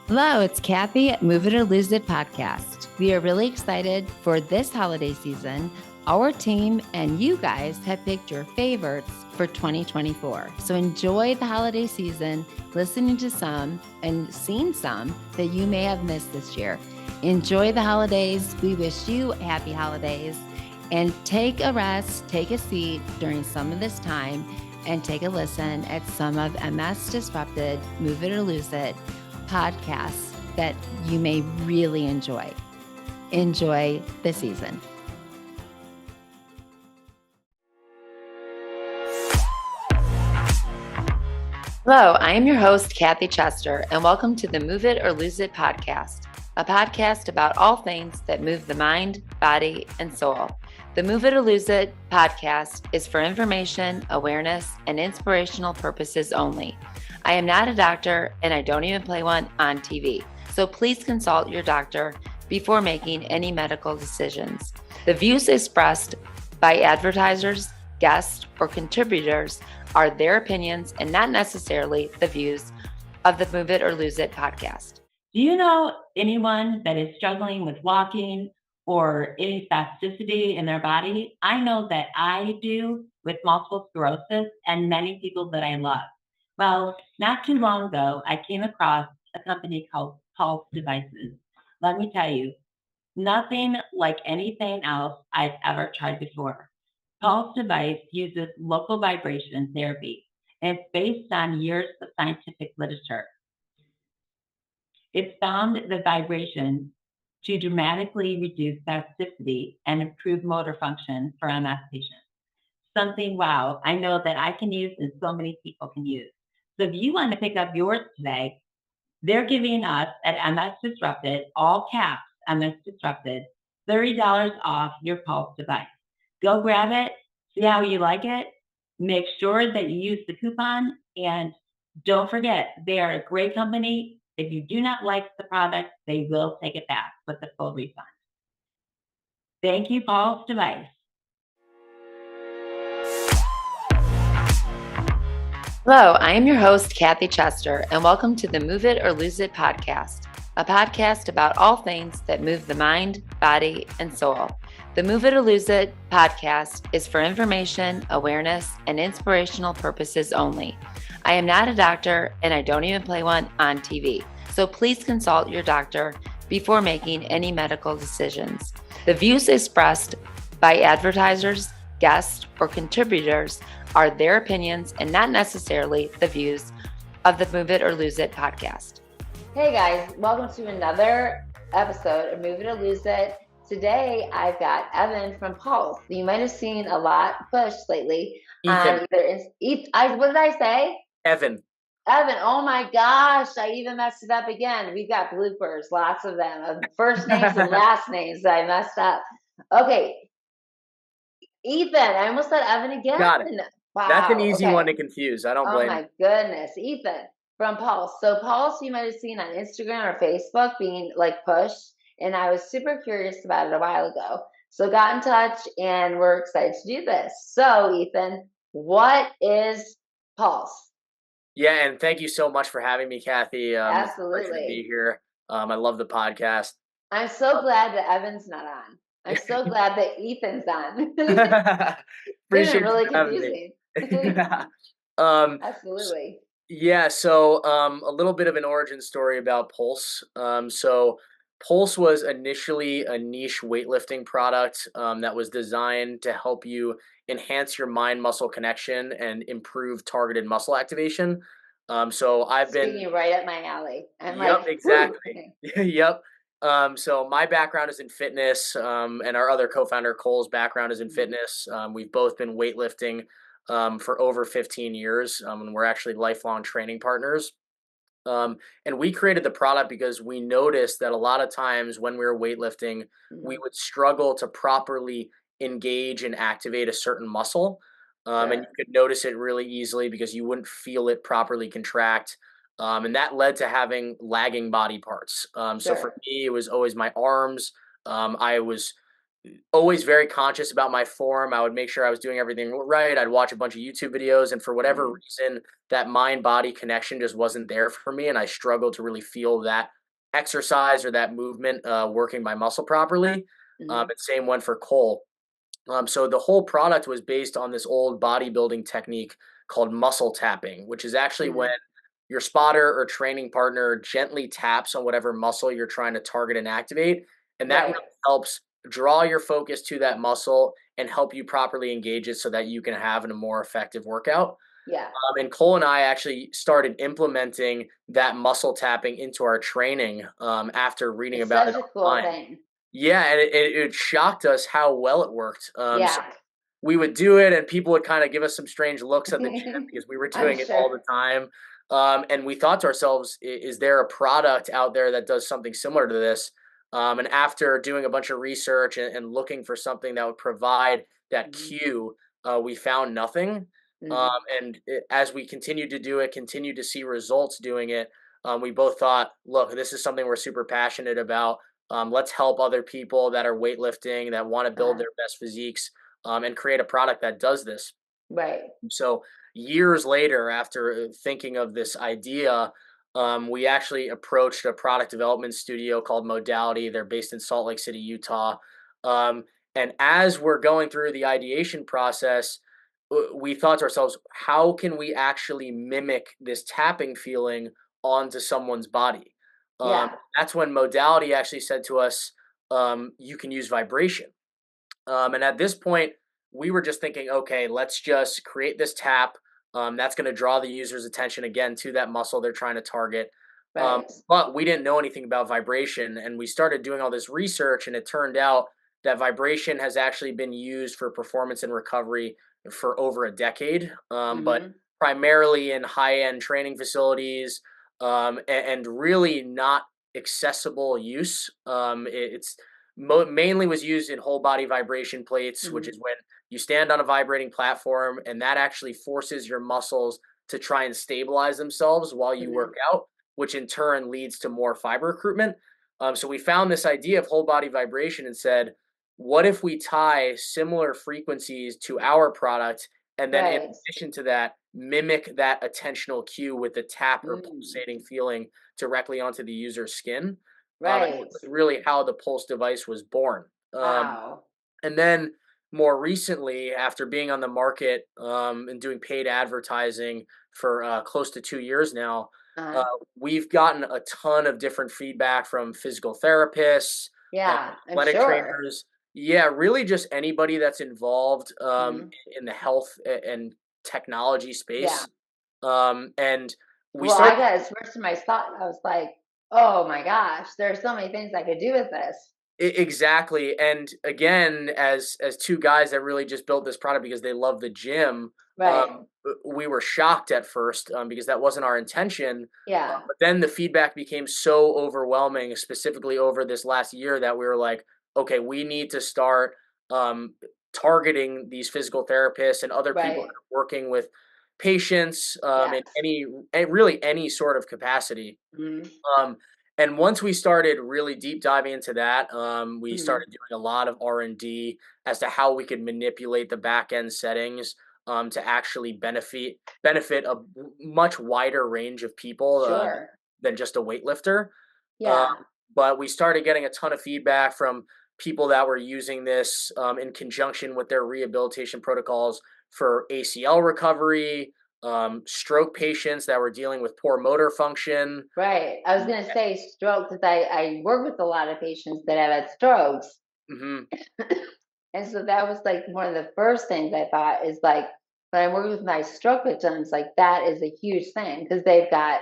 Hello, it's Kathy at Move It or Lose It podcast. We are really excited for this holiday season. Our team and you guys have picked your favorites for 2024. So enjoy the holiday season, listening to some and seeing some that you may have missed this year. Enjoy the holidays. We wish you happy holidays and take a rest, take a seat during some of this time and take a listen at some of MS Disrupted, Move It or Lose It podcasts that you may really enjoy. Enjoy the season. Hello, I am your host, Kathy Chester, and welcome to the Move It or Lose It podcast, a podcast about all things that move the mind, body, and soul. The Move It or Lose It podcast is for information, awareness, and inspirational purposes only. I am not a doctor, and I don't even play one on TV. So please consult your doctor before making any medical decisions. The views expressed by advertisers, guests, or contributors are their opinions and not necessarily the views of the Move It or Lose It podcast. Do you know anyone that is struggling with walking or any spasticity in their body? I know that I do with multiple sclerosis and many people that I love. Well, not too long ago, I came across a company called Pulse Devices. Let me tell you, nothing like anything else I've ever tried before. Pulse Device uses local vibration therapy, and it's based on years of scientific literature. It found the vibration to dramatically reduce spasticity and improve motor function for MS patients. Something, wow, I know that I can use and so many people can use. So if you want to pick up yours today, they're giving us at MS Disrupted, all caps, MS Disrupted, $30 off your Pulse device. Go grab it, see how you like it. Make sure that you use the coupon, and don't forget, they are a great company. If you do not like the product, they will take it back with a full refund. Thank you, Pulse Device. Hello, I am your host, Kathy Chester, and welcome to the Move It or Lose It podcast, a podcast about all things that move the mind, body, and soul. The Move It or Lose It podcast is for information, awareness, and inspirational purposes only. I am not a doctor, and I don't even play one on TV. So please consult your doctor before making any medical decisions. The views expressed by advertisers, guests, or contributors are their opinions and not necessarily the views of the Move It or Lose It podcast. Hey guys, welcome to another episode of Move It or Lose It. Today I've got Evan from Pulse. You might have seen a lot pushed lately. Ethan. What did I say? Evan. Evan, oh my gosh, I even messed it up again. We've got bloopers, lots of them, of first names and last names that I messed up. Okay. Ethan, I almost said Evan again. Got it. Wow. That's an easy one to confuse. I don't blame you. Oh my goodness. Ethan from Pulse. So Pulse, you might have seen on Instagram or Facebook being like pushed. And I was super curious about it a while ago. So got in touch and we're excited to do this. So Ethan, what is Pulse? Yeah, and thank you so much for having me, Kathy. Absolutely. It's a pleasure to be here. I love the podcast. I'm so glad that Evan's not on. I'm so glad that Ethan's on. Appreciate really you having confusing. me. Absolutely. Yeah, so a little bit of an origin story about Pulse. So Pulse was initially a niche weightlifting product that was designed to help you enhance your mind-muscle connection and improve targeted muscle activation. So I've been right up my alley. Exactly. Yep. So my background is in fitness, and our other co-founder Cole's background is in fitness. We've both been weightlifting for over 15 years, and we're actually lifelong training partners. And we created the product because we noticed that a lot of times when we were weightlifting, we would struggle to properly engage and activate a certain muscle. And you could notice it really easily because you wouldn't feel it properly contract. And that led to having lagging body parts. So for me, it was always my arms. I was always very conscious about my form. I would make sure I was doing everything right. I'd watch a bunch of YouTube videos, and for whatever reason, that mind body connection just wasn't there for me. And I struggled to really feel that exercise or that movement working my muscle properly. And same one for Cole. So the whole product was based on this old bodybuilding technique called muscle tapping, which is actually when your spotter or training partner gently taps on whatever muscle you're trying to target and activate. And that Right. really helps draw your focus to that muscle and help you properly engage it so that you can have a more effective workout. Yeah. And Cole and I actually started implementing that muscle tapping into our training after reading It's about it such a cool online. thing. Yeah, and it shocked us how well it worked. So Yeah. we would do it, and people would kind of give us some strange looks at the gym because we were I'm doing it all sure. the time. And we thought to ourselves, is there a product out there that does something similar to this? And after doing a bunch of research and looking for something that would provide that cue, we found nothing. Um, Mhm. as we continued to do it, continued to see results doing it, we both thought, look, this is something we're super passionate about. Let's help other people that are weightlifting, that want to build Uh, their best physiques, and create a product that does this. right. So years later, after thinking of this idea, we actually approached a product development studio called Modality. They're based in Salt Lake City, Utah. Um, and as we're going through the ideation process, we thought to ourselves, how can we actually mimic this tapping feeling onto someone's body? Um, Yeah. that's when Modality actually said to us, you can use vibration. And at this point, we were just thinking, okay, let's just create this tap. That's going to draw the user's attention again to that muscle they're trying to target. Right. But we didn't know anything about vibration. And we started doing all this research, and it turned out that vibration has actually been used for performance and recovery for over a decade, but Mhm. primarily in high end training facilities and really not accessible use. It's mainly was used in whole body vibration plates, which is Mhm. when you stand on a vibrating platform and that actually forces your muscles to try and stabilize themselves while you work Mhm. out, which in turn leads to more fiber recruitment. So we found this idea of whole body vibration and said, what if we tie similar frequencies to our product, and then in Right. addition to that, mimic that attentional cue with the tap or Mm. pulsating feeling directly onto the user's skin. And that Right. was really how the Pulse device was born. Wow. And then more recently, after being on the market and doing paid advertising for close to 2 years now, uh, Uh, we've gotten a ton of different feedback from physical therapists, yeah, I'm athletic sure. trainers. Yeah, really just anybody that's involved Mhm. in the health and technology Yeah. space. And we Well, I started. got as first in my thought, I was like, "Oh my gosh, there's so many things I could do with this." Exactly, and again, as 2 guys that really just built this product because they love the gym, Right. we were shocked at first, because that wasn't our intention, Yeah. but then the feedback became so overwhelming, specifically over this last year, that we were like, "Okay, we need to start, targeting these physical therapists and other people that Right. are working with patients, in Yes. really any sort of capacity." Mhm. Um, and once we started really deep diving into that, we Mhm. started doing a lot of R&D as to how we could manipulate the back end settings to actually benefit a much wider range of people Sure. than just a weightlifter. Um, Yeah. but we started getting a ton of feedback from people that were using this in conjunction with their rehabilitation protocols for ACL recovery, stroke patients that were dealing with poor motor function. Right. I was gonna say stroke because I work with a lot of patients that have had strokes. Mhm. And so that was like one of the first things I thought is like when I work with my stroke victims, like that is a huge thing because they've got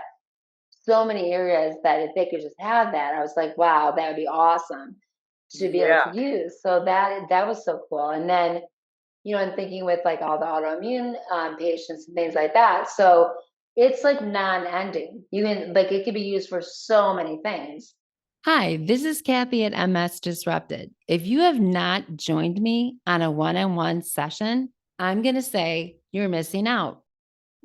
so many areas that if they could just have that, I was like, wow, that would be awesome to be able Yeah, to use. So that was so cool. And then, and thinking with like all the autoimmune patients and things like that. So it's like non-ending. You can like it could be used for so many things. Hi, this is Kathy at MS Disrupted. If you have not joined me on a one on one session, I'm going to say you're missing out.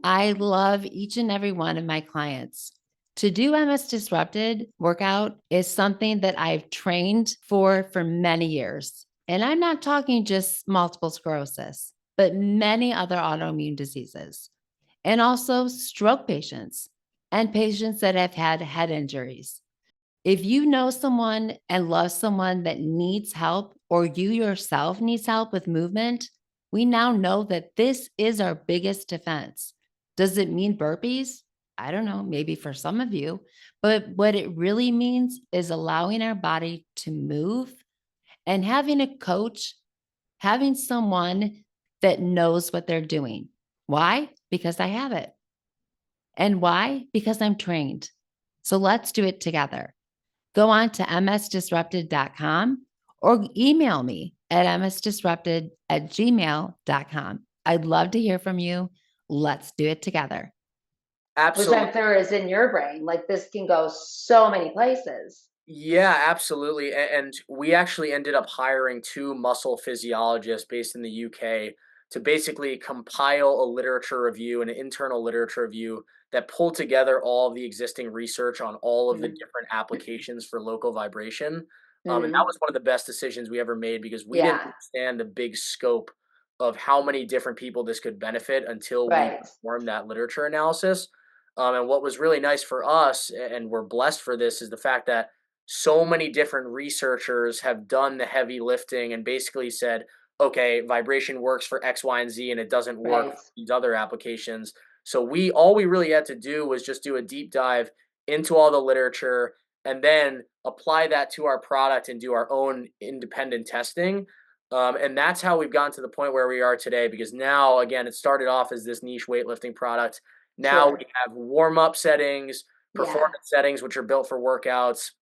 I love each and every one of my clients. To do MS Disrupted workout is something that I've trained for many years. And I'm not talking just multiple sclerosis, but many other autoimmune diseases, and also stroke patients and patients that have had head injuries. If you know someone and love someone that needs help, or you yourself needs help with movement, we now know that this is our biggest defense. Does it mean burpees? I don't know, maybe for some of you, but what it really means is allowing our body to move and having a coach, having someone that knows what they're doing. Why? Because I have it. And why? Because I'm trained. So let's do it together. Go on to msdisrupted.com or email me at msdisrupted@gmail.com. I'd love to hear from you. Let's do it together. Which Absolutely. I'm sure is in your brain. Like this can go so many places. Yeah, absolutely. And we actually ended up hiring two muscle physiologists based in the UK to basically compile a literature review, an internal literature review that pulled together all of the existing research on all of the Mhm. different applications for local vibration. And that Mhm. was one of the best decisions we ever made because we didn't Yeah. understand the big scope of how many different people this could benefit until we Right. performed that literature analysis. And what was really nice for us, and we're blessed for this, is the fact that so many different researchers have done the heavy lifting and basically said, okay, vibration works for X, Y, and Z, and it doesn't work Right. for these other applications. So all we really had to do was just do a deep dive into all the literature and then apply that to our product and do our own independent testing. And that's how we've gotten to the point where we are today. Because now, again, it started off as this niche weightlifting product. Now Sure. we have warm up settings, Yeah. performance settings, which are built for workouts,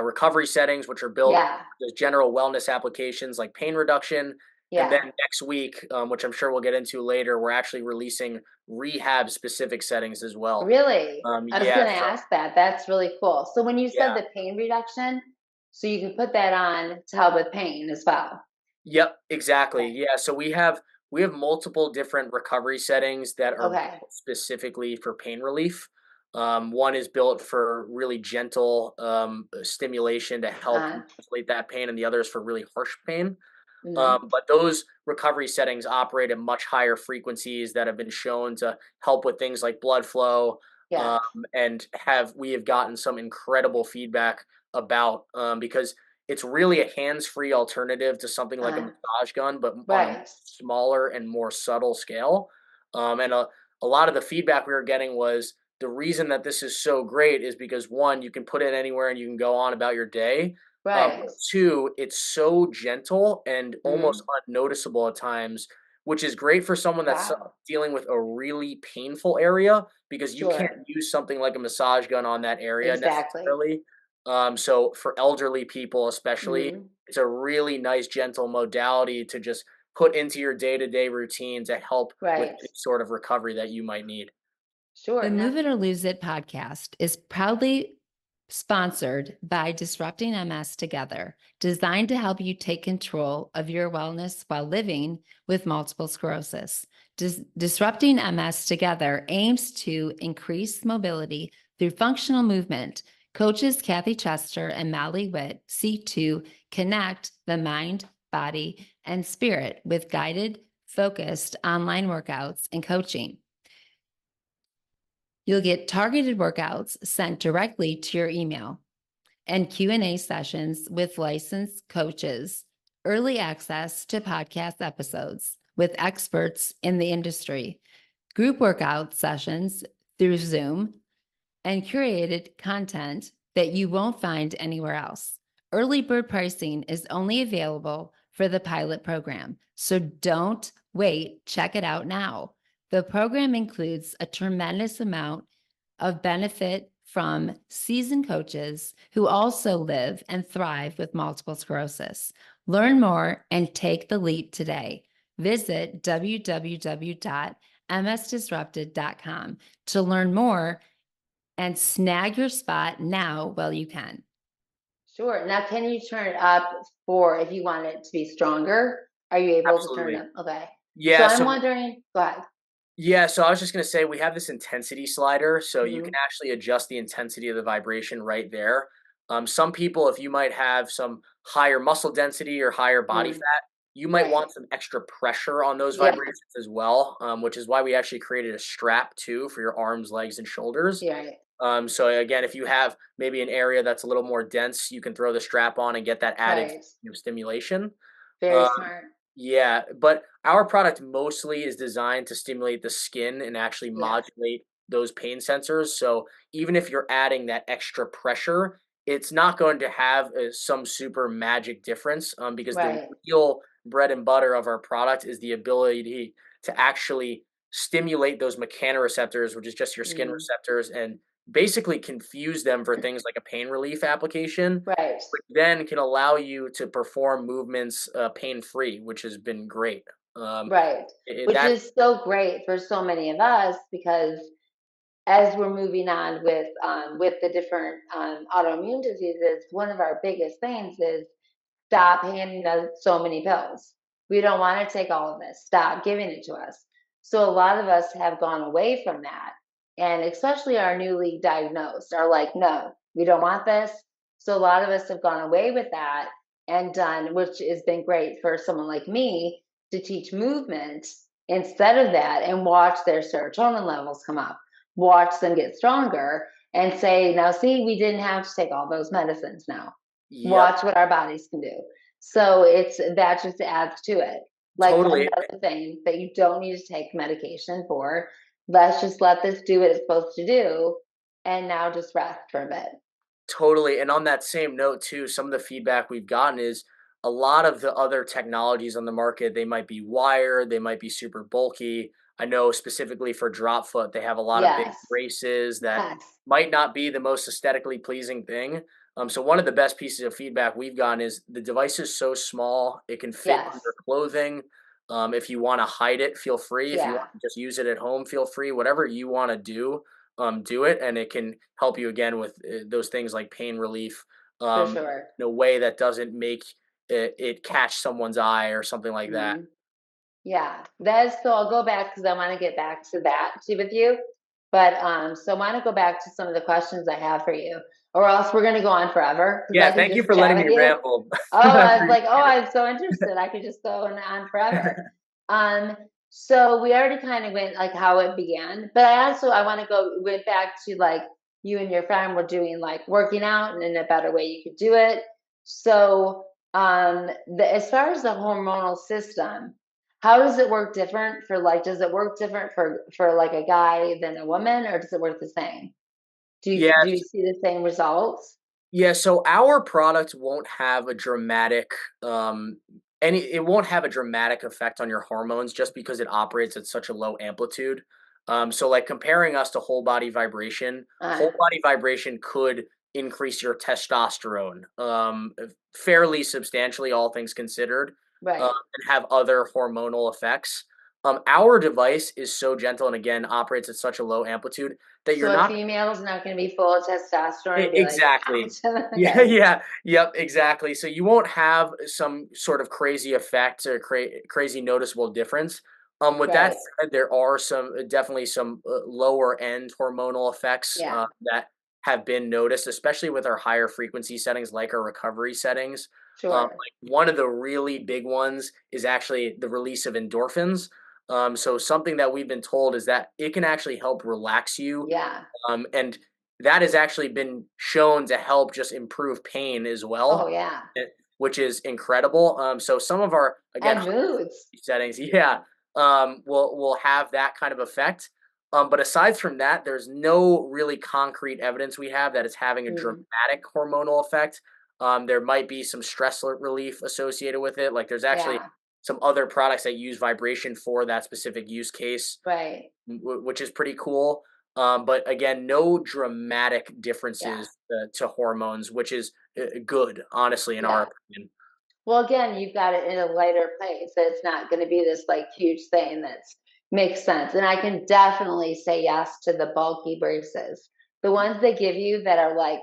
recovery settings, which are built Yeah. as general wellness applications like pain reduction. And then Yeah. next week, which I'm sure we'll get into later, we're actually releasing rehab specific settings as well. Really? I was Yeah, going to so ask that. That's really cool. So when you said yeah, the pain reduction, so you can put that on to help with pain as well. yep, exactly. Okay. Yeah, so we have multiple different recovery settings that are Okay. built specifically for pain relief. One is built for really gentle stimulation to help Uh, manipulate that pain, and the other is for really harsh pain. mhm. But those recovery settings operate at much higher frequencies that have been shown to help with things like blood flow, um, Yeah. and we have gotten some incredible feedback about, because it's really a hands-free alternative to something like a Uh, massage gun, but on a right. smaller and more subtle scale. And a lot of the feedback we were getting was the reason that this is so great is because one, you can put it anywhere and you can go on about your day. Right. But two, it's so gentle and almost Mhm. unnoticeable at times, which is great for someone that's Wow. dealing with a really painful area because you can't Sure. use something like a massage gun on that area Exactly. necessarily. So for elderly people, especially, Mhm. it's a really nice, gentle modality to just put into your day-to-day routine to help with Right. any sort of recovery that you might need. Sure. The And Move that's It or Lose It podcast is proudly sponsored by Disrupting MS Together, designed to help you take control of your wellness while living with multiple sclerosis. Disrupting MS Together aims to increase mobility through functional movement. Coaches Kathy Chester and Mally Witt seek to connect the mind, body, and spirit with guided, focused online workouts and coaching. You'll get targeted workouts sent directly to your email and Q&A sessions with licensed coaches, early access to podcast episodes with experts in the industry, group workout sessions through Zoom, and curated content that you won't find anywhere else. Early bird pricing is only available for the pilot program, so don't wait. Check it out now. The program includes a tremendous amount of benefit from seasoned coaches who also live and thrive with multiple sclerosis. Learn more and take the leap today. Visit www.msdisrupted.com to learn more and snag your spot now while you can. sure. Now, can you turn it up for if you want it to be stronger? Are you able to turn it Absolutely. up? Okay. So Yeah. I'm So wondering, go ahead. Yeah, so I was just gonna say we have this intensity slider, so you can Mhm. actually adjust the intensity of the vibration right there. Some people, if you might have some higher muscle density or higher body Mm, fat, you might right. want some extra pressure on those Yeah. vibrations as well, which is why we actually created a strap too for your arms, legs, and shoulders. Yeah. So again, if you have maybe an area that's a little more dense, you can throw the strap on and get that added Right. stimulation. Very Um, smart. yeah, but our product mostly is designed to stimulate the skin and actually Yes. modulate those pain sensors. So even if you're adding that extra pressure, it's not going to have some super magic difference, because the Right. real bread and butter of our product is the ability to actually stimulate those mechanoreceptors, which is just your skin Mm, receptors, and basically confuse them for things like a pain relief application, right. which then can allow you to perform movements pain free, which has been great. Um, Right. Which that is so great for so many of us because as we're moving on with the different autoimmune diseases, one of our biggest things is stop handing us so many pills. We don't want to take all of this. Stop giving it to us. So a lot of us have gone away from that. And especially our newly diagnosed are like, no, we don't want this. So a lot of us have gone away with that and done, which has been great for someone like me to teach movement instead of that and watch their serotonin levels come up, watch them get stronger and say, now see, we didn't have to take all those medicines now. Yep, Watch what our bodies can do. So it's that just adds to it. Like totally. another thing that you don't need to take medication for. Let's just let this do what it's supposed to do and now just rest for a bit. Totally. And on that same note too, some of the feedback we've gotten is a lot of the other technologies on the market, they might be wired, they might be super bulky. I know specifically for drop foot, they have a lot of big Yes. braces that Yes. might not be the most aesthetically pleasing thing. So one of the best pieces of feedback we've gotten is the device is so small, it can fit Yes. under clothing. If you want to hide it, feel free. If you Yeah. want to just use it at home, feel free. Whatever you want to do it, and it can help you again with those things like pain relief, For sure. in a way that doesn't make it catch someone's eye or something like that. Hmm. Yeah, that is so. I'll go back because I want to get back to that too with you. But so I want to go back to some of the questions I have for you, or else we're going to go on forever because Yeah, I could thank you just for chat letting me with you. ramble. Oh, I I was like, oh, appreciate I'm so interested. I could just go on forever. Um, so we already kind of went like how it began, but I want to went back to like you and your friend were doing like working out and in a better way you could do it. So as far as the hormonal system, how does it work different for like does it work different for like a guy than a woman or does it work the same? Do you Yes. see the same results? Yeah, so our product won't have a dramatic it won't have a dramatic effect on your hormones just because it operates at such a low amplitude. So like comparing us to Uh, whole body vibration could increase your testosterone fairly substantially, all things considered, right. and have other hormonal effects. Our device is so gentle and again operates at such a low amplitude that you're So a not. female is not going to be full of testosterone and be like, Exactly. ouch. Yeah, Okay. yeah, yep, exactly. So you won't have some sort of crazy effect or crazy noticeable difference. With that Right. said, there are definitely some lower end hormonal effects Yeah. that have been noticed, especially with our higher frequency settings, like our recovery settings. Sure. Like one of the really big ones is actually the release of endorphins. So something that we've been told is that it can actually help relax you, Yeah. and that has actually been shown to help just improve pain as Oh, well, yeah. which is incredible. So some of our again And moods. settings, yeah, will have that kind of effect. But aside from that, there's no really concrete evidence we have that it's having a Mm, dramatic hormonal effect. There might be some stress relief associated with it. Like there's actually yeah. some other products that use vibration for that specific use case, Right. which is pretty cool. But again, no dramatic Yeah. differences to hormones, which is good, honestly, in our Yeah. opinion. Well, again, you've got it in a lighter place. It's not going to be this like huge thing that's makes sense. And I can definitely say yes to the bulky braces. The ones they give you that are like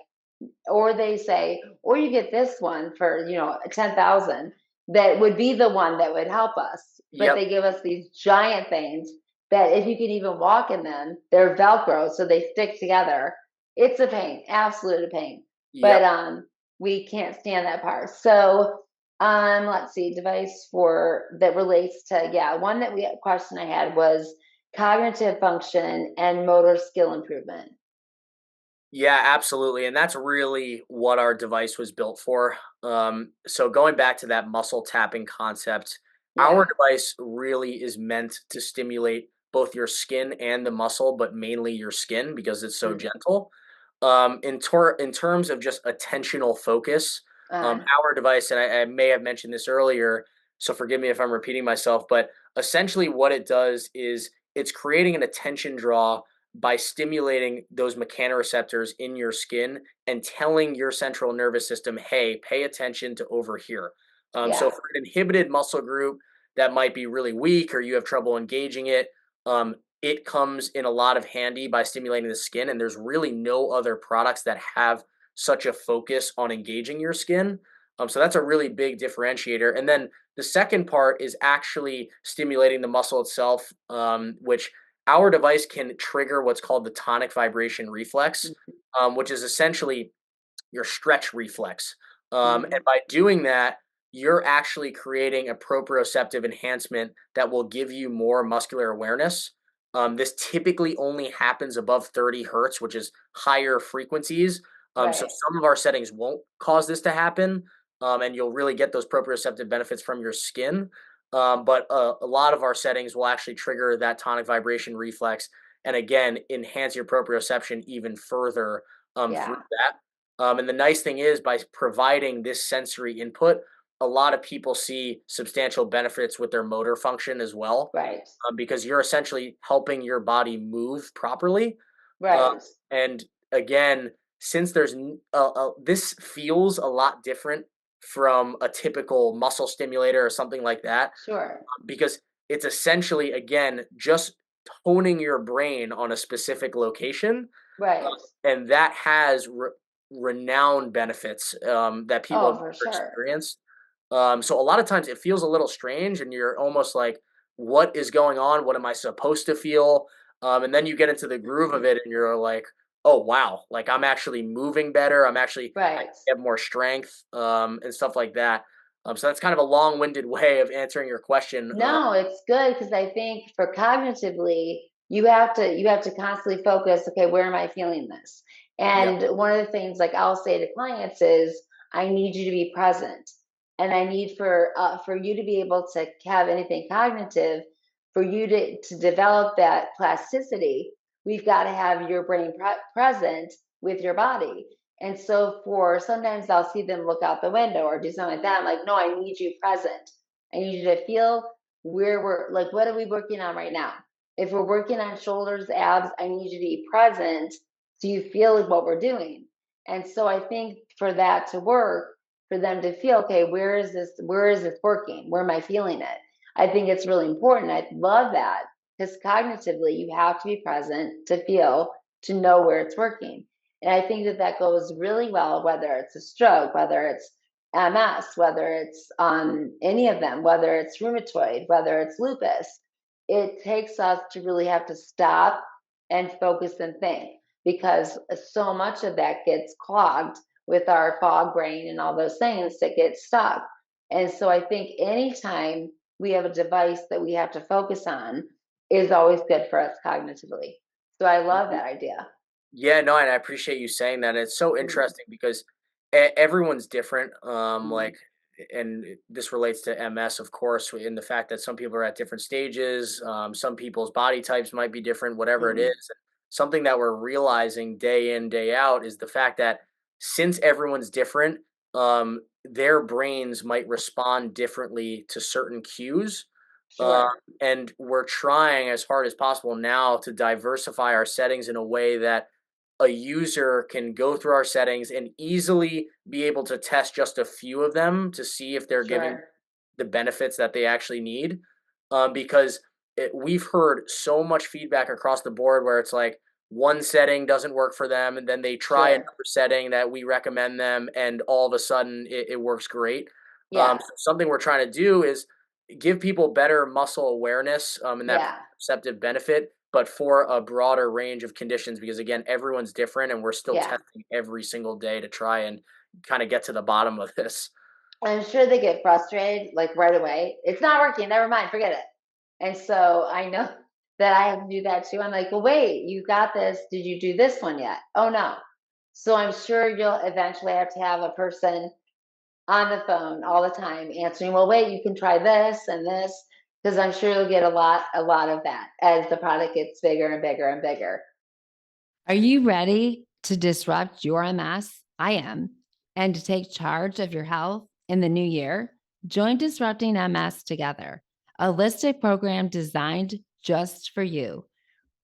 or they say, or you get this one for, 10,000 that would be the one that would help us. But Yep. they give us these giant things that if you can even walk in them, they're Velcro, so they stick together. It's a pain, absolute pain. but Yep. we can't stand that part. So let's see, device for that relates to, yeah, one that we question I had was cognitive function and motor skill improvement. Yeah, absolutely. And that's really what our device was built for. So going back to that muscle tapping concept, our Yeah. device really is meant to stimulate both your skin and the muscle, but mainly your skin because it's so Mm. gentle. In terms of just attentional focus, Uh, our device, and I may have mentioned this earlier, so forgive me if I'm repeating myself, but essentially what it does is it's creating an attention draw by stimulating those mechanoreceptors in your skin and telling your central nervous system, hey, pay attention to over here. So yeah. for an inhibited muscle group that might be really weak or you have trouble engaging it, it comes in a lot of handy by stimulating the skin. And there's really no other products that have such a focus on engaging your skin. So that's a really big differentiator. And then the second part is actually stimulating the muscle itself, which our device can trigger what's called the tonic vibration reflex, which is essentially your stretch reflex. Mm-hmm. And by doing that, you're actually creating a proprioceptive enhancement that will give you more muscular awareness. This typically only happens above 30 hertz, which is higher frequencies. So Right. some of our settings won't cause this to happen, and you'll really get those proprioceptive benefits from your skin. But a lot of our settings will actually trigger that tonic vibration reflex, and again enhance your proprioception even further through Yeah. that. And the nice thing is, by providing this sensory input, a lot of people see substantial benefits with their motor function as well, Right. because you're essentially helping your body move properly. Uh, Right. and again, since this feels a lot different from a typical muscle stimulator or something like that, Sure. because it's essentially, again, just toning your brain on a specific location, Right. and that has renowned benefits that people Oh, have for never sure. experienced. So a lot of times it feels a little strange, and you're almost like, "What is going on? What am I supposed to feel?" And then you get into the groove of it, and you're like, "Oh wow! Like I'm actually moving better. I Right. have more strength and stuff like that." So that's kind of a long-winded way of answering your question. No, it's good because I think for cognitively, you have to constantly focus, okay, where am I feeling this? Yep. And one of the things like I'll say to clients is, I need you to be present. And I need for you to be able to have anything cognitive, for you to develop that plasticity, we've got to have your brain present with your body. And so for sometimes I'll see them look out the window or do something like that. I'm like, no, I need you present. I need you to feel where we're like, what are we working on right now? If we're working on shoulders, abs, I need you to be present so you feel what we're doing. And so I think for that to work, for them to feel, okay, where is this working? Where am I feeling it? I think it's really important. I love that because cognitively you have to be present to feel, to know where it's working. And I think that that goes really well, whether it's a stroke, whether it's MS, whether it's any of them, whether it's rheumatoid, whether it's lupus. It takes us to really have to stop and focus and think because so much of that gets clogged with our fog brain and all those things that get stuck. And so I think anytime we have a device that we have to focus on is always good for us cognitively. So I love that idea. Yeah, no, and I appreciate you saying that. It's so Mhm. interesting because everyone's different. Mhm. And this relates to MS, of course, in the fact that some people are at different stages. Some people's body types might be different, whatever it is. Mhm. And something that we're realizing day in, day out is the fact that since everyone's different, their brains might respond differently to certain cues. Uh, Sure. and we're trying as hard as possible now to diversify our settings in a way that a user can go through our settings and easily be able to test just a few of them to see if they're giving Sure. the benefits that they actually need. Because we've heard so much feedback across the board where it's like one setting doesn't work for them, and then they try another Sure. setting that we recommend them, and all of a sudden it works great. Yeah. So something we're trying to do is give people better muscle awareness and that Yeah. perceptive benefit but for a broader range of conditions, because again, everyone's different and we're still Yeah. testing every single day to try and kind of get to the bottom of this. I'm sure they get frustrated like right away. It's not working. Never mind. Forget it. And so I know that I have to do that too. I'm like, well, wait, you got this. Did you do this one yet? Oh, no. So I'm sure you'll eventually have to have a person on the phone all the time answering, well, wait, you can try this and this, because I'm sure you'll get a lot of that as the product gets bigger and bigger and bigger. Are you ready to disrupt your MS? I am. And to take charge of your health in the new year? Join Disrupting MS together, a holistic program designed just for you.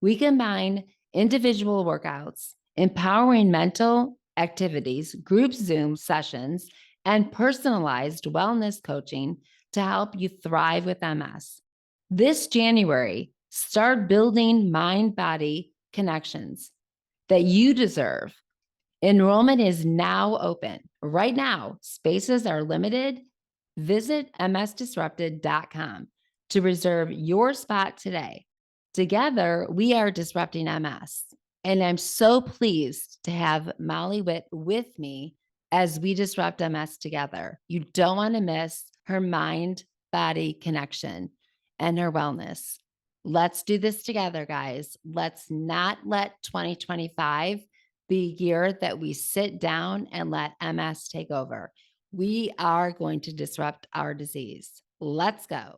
We combine individual workouts, empowering mental activities, group Zoom sessions, and personalized wellness coaching to help you thrive with MS. This January, start building mind body connections that you deserve. Enrollment is now open. Right now, spaces are limited. Visit msdisrupted.com to reserve your spot today. Together, we are disrupting MS. And I'm so pleased to have Molly Witt with me as we disrupt MS together. You don't want to miss her mind body connection and her wellness. Let's do this together, guys. Let's not let 2025 be a year that we sit down and let MS take over. We are going to disrupt our disease. Let's go.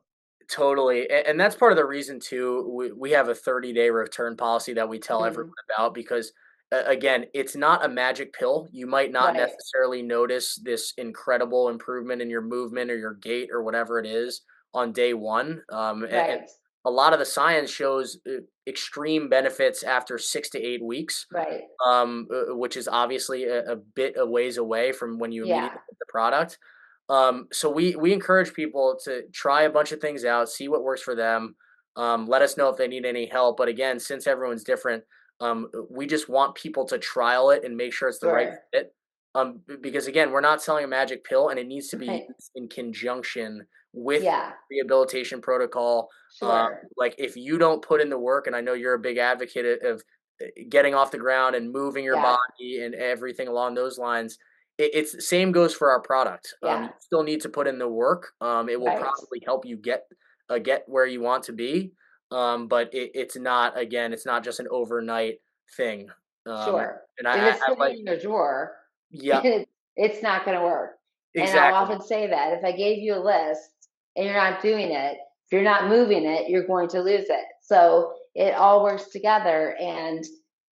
Totally. And that's part of the reason too. We have a 30-day return policy that we tell Mhm. everyone about because again, it's not a magic pill. You might not Right. necessarily notice this incredible improvement in your movement or your gait or whatever it is on day one. And Right. a lot of the science shows extreme benefits after 6 to 8 weeks, Right. which is obviously a bit a ways away from when you Yeah. immediately get the product. So we encourage people to try a bunch of things out, see what works for them. Let us know if they need any help. But again, since everyone's different, we just want people to trial it and make sure it's the right Sure. fit. Because again, we're not selling a magic pill, and it needs to be Right. in conjunction with Yeah. rehabilitation protocol. Sure. Like if you don't put in the work, and I know you're a big advocate of getting off the ground and moving your Yeah. body and everything along those lines, it's the same goes for our product. You Yeah. still need to put in the work. It will Right. probably help you get where you want to be. But it's not, again, it's not just an overnight thing. Sure. And If I it's sitting like, in your drawer, yep, it's not going to work. And I'll exactly. often say that if I gave you a list and you're not doing it, if you're not moving it, you're going to lose it. So it all works together. And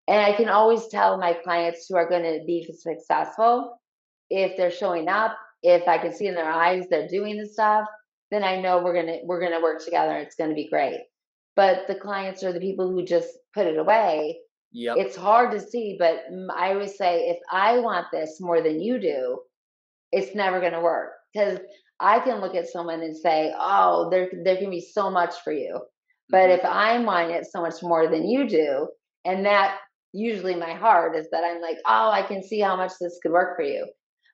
I can always tell my clients who are going to be successful if they're showing up, if I can see in their eyes they're doing the stuff, then I know we're gonna work together. It's gonna be great. But the clients are the people who just put it away. Yep. It's hard to see, but I always say if I want this more than you do, it's never going to work because I can look at someone and say, "Oh, there can be so much for you," but Hmm. if I'm wanting it so much more than you do, and that usually my heart is that I'm like, "Oh, I can see how much this could work for you,"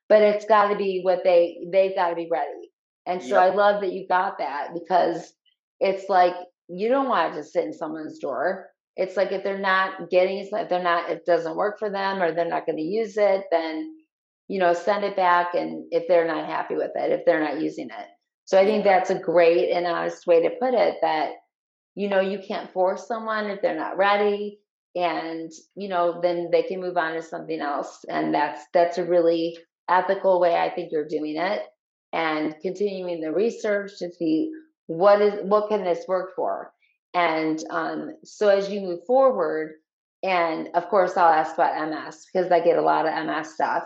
but it's got to be what they've got to be ready. And so Yep. I love that you got that because it's like you don't want to just sit in someone's drawer. It's like if they're not getting it, if they're not, if it doesn't work for them or they're not going to use it, then send it back. And if they're not happy with it, if they're not using it. So I Yeah. think that's a great and honest way to put it that, you can't force someone if they're not ready. And, then they can move on to something else. And that's a really ethical way I think you're doing it and continuing the research to see what can this work for. And so as you move forward, and of course I'll ask about MS because I get a lot of MS stuff.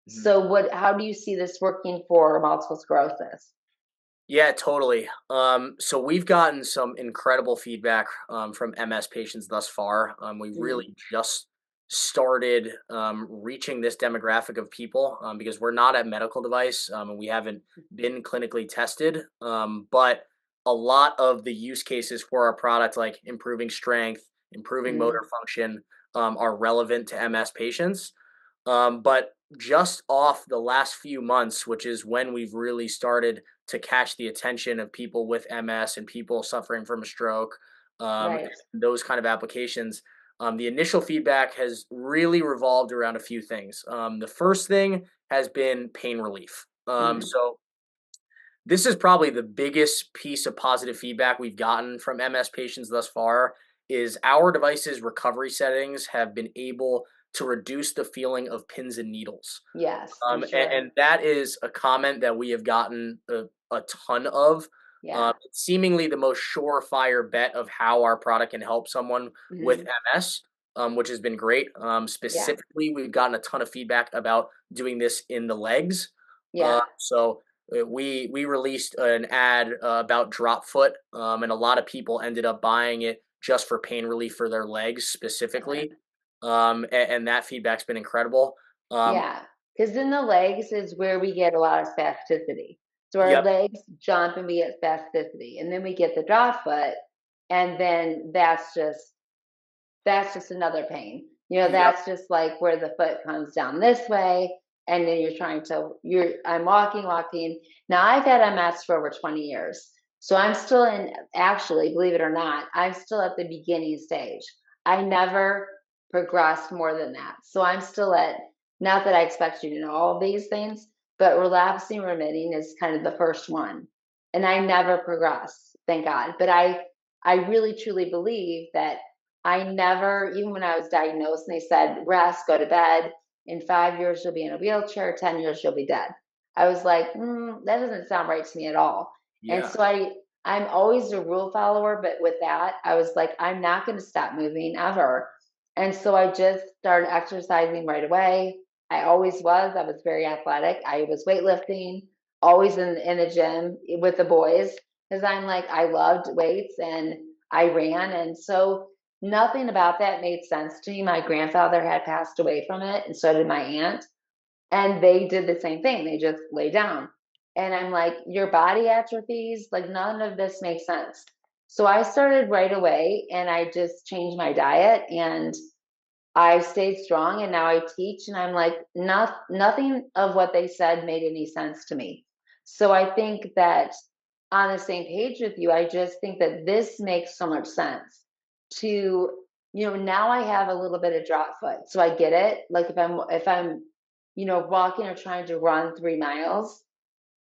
Mhm. So how do you see this working for multiple sclerosis? Yeah, totally. So we've gotten some incredible feedback from MS patients thus far. We Mhm. really just started reaching this demographic of people because we're not a medical device and we haven't been clinically tested. But a lot of the use cases for our product, like improving strength, improving motor Mhm. function, are relevant to MS patients. But just off the last few months, which is when we've really started to catch the attention of people with MS and people suffering from a stroke, Right. and those kind of applications. The initial feedback has really revolved around a few things. The first thing has been pain relief. Mhm. So this is probably the biggest piece of positive feedback we've gotten from MS patients thus far is our device's recovery settings have been able to reduce the feeling of pins and needles. Yes, I'm And sure. that is a comment that we have gotten a ton of. Yeah. It's seemingly the most surefire bet of how our product can help someone with Mhm. MS, which has been great. Yeah. Specifically, we've gotten a ton of feedback about doing this in the legs. Yeah. We released an ad about drop foot, and a lot of people ended up buying it just for pain relief for their legs specifically. And that feedback's been incredible. Um, Yeah, because in the legs is where we get a lot of spasticity. So our yep, legs jump and we get spasticity, and then we get the drop foot, and then that's just another pain. yep, That's just like where the foot comes down this way, and then I'm walking. Now I've had MS for over 20 years. So I'm still actually, believe it or not, I'm still at the beginning stage. I never progressed more than that. So I'm still not that I expect you to know all these things, but relapsing remitting is kind of the first one. And I never progressed, thank God. But I really truly believe that I never, even when I was diagnosed and they said, rest, go to bed, in 5 years you'll be in a wheelchair, 10 years you'll be dead. I was like, that doesn't sound right to me at all. And yeah. so I'm always a rule follower, but with that, I was like, I'm not going to stop moving ever. And so I just started exercising right away. I always was. I was very athletic. I was weightlifting, always in the gym with the boys because I'm like, I loved weights and I ran. And so nothing about that made sense to me. My grandfather had passed away from it, and so did my aunt. And they did the same thing. They just lay down. And I'm like, your body atrophies, like none of this makes sense. So I started right away and I just changed my diet and I stayed strong and now I teach and I'm like, nothing of what they said made any sense to me. So I think that on the same page with you, I just think that this makes so much sense to, now I have a little bit of drop foot. So I get it. Like if I'm walking or trying to run 3 miles,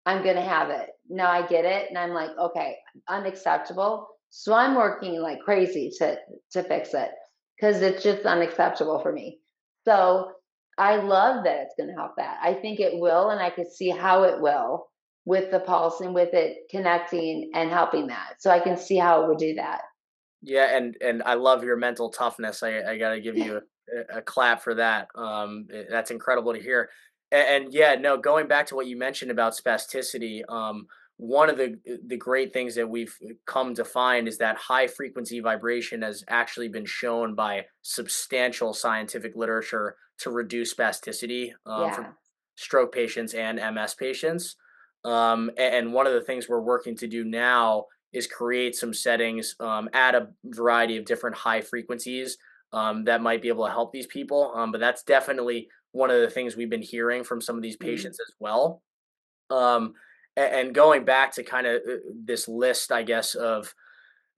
I'm gonna have it. Now I get it. And I'm like, okay, unacceptable. So I'm working like crazy to fix it because it's just unacceptable for me. So I love that it's gonna help that. I think it will, and I could see how it will with the pulse and with it connecting and helping that. So I can see how it would do that. Yeah, and I love your mental toughness. I gotta give you a clap for that. That's incredible to hear. And yeah, no, going back to what you mentioned about spasticity, one of the great things that we've come to find is that high frequency vibration has actually been shown by substantial scientific literature to reduce spasticity for Yeah. stroke patients and MS patients. And one of the things we're working to do now is create some settings at a variety of different high frequencies that might be able to help these people. But that's definitely one of the things we've been hearing from some of these Mhm. patients as well. Um, and going back to kind of this list, I guess, of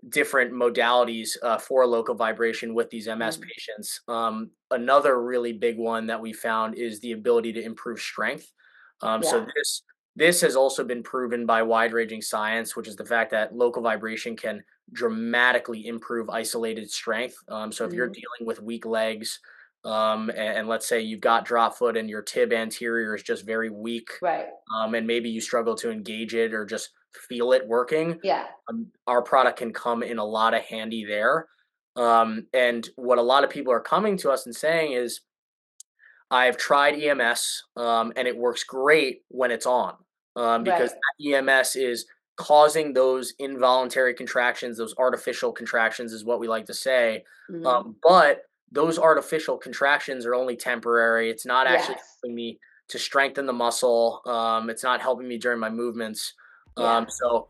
different modalities for local vibration with these MS Mhm. patients. Another really big one that we found is the ability to improve strength. So Yeah. this has also been proven by wide-ranging science, which is the fact that local vibration can dramatically improve isolated strength. So if you're Mhm. dealing with weak legs, and let's say you've got drop foot and your tib anterior is just very weak, Right. and maybe you struggle to engage it or just feel it working, Yeah. our product can come in a lot of handy there. And what a lot of people are coming to us and saying is, I've tried EMS, and it works great when it's on, because Right. that EMS is causing those involuntary contractions, those artificial contractions is what we like to say. Mhm. But those artificial contractions are only temporary. It's not actually Yes. helping me to strengthen the muscle. It's not helping me during my movements. Yeah. So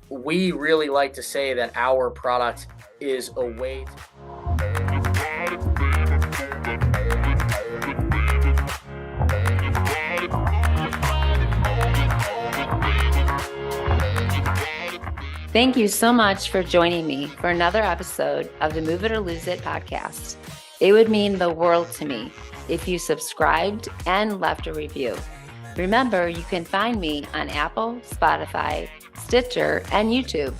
we really like to say that our product is a way Thank you so much for joining me for another episode of the Move It or Lose It podcast. It would mean the world to me if you subscribed and left a review. Remember, you can find me on Apple, Spotify, Stitcher, and YouTube.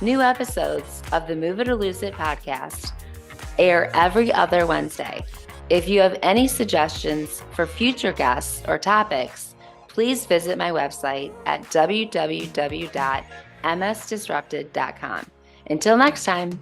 New episodes of the Move It or Lose It podcast air every other Wednesday. If you have any suggestions for future guests or topics, please visit my website at www.msdisrupted.com. Until next time.